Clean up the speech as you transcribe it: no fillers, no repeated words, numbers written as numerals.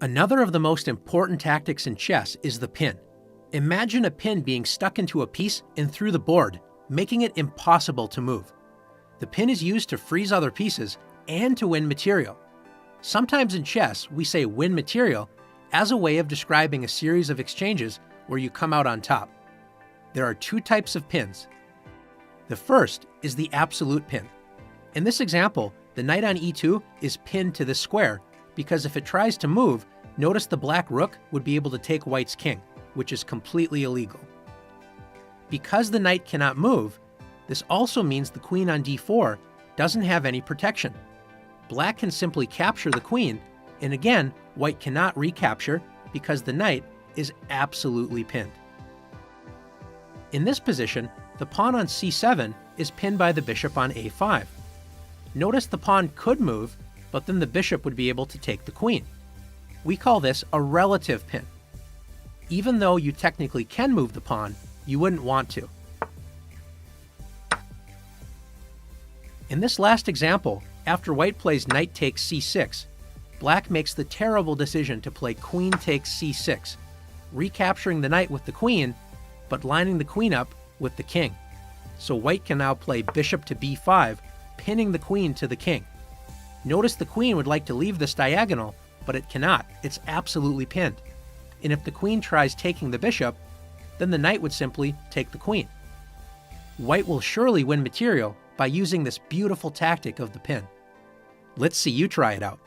Another of the most important tactics in chess is the pin. Imagine a pin being stuck into a piece and through the board, making it impossible to move. The pin is used to freeze other pieces and to win material. Sometimes in chess, we say win material as a way of describing a series of exchanges where you come out on top. There are two types of pins. The first is the absolute pin. In this example, the knight on e2 is pinned to this square because if it tries to move, notice the black rook would be able to take white's king, which is completely illegal. Because the knight cannot move, this also means the queen on d4 doesn't have any protection. Black can simply capture the queen, and again, white cannot recapture because the knight is absolutely pinned. In this position, the pawn on c7 is pinned by the bishop on a5. Notice the pawn could move, but then the bishop would be able to take the queen. We call this a relative pin. Even though you technically can move the pawn, you wouldn't want to. In this last example, after white plays knight takes c6, black makes the terrible decision to play queen takes c6, recapturing the knight with the queen, but lining the queen up with the king. So white can now play bishop to b5, pinning the queen to the king. Notice the queen would like to leave this diagonal, but it cannot. It's absolutely pinned. And if the queen tries taking the bishop, then the knight would simply take the queen. White will surely win material by using this beautiful tactic of the pin. Let's see you try it out.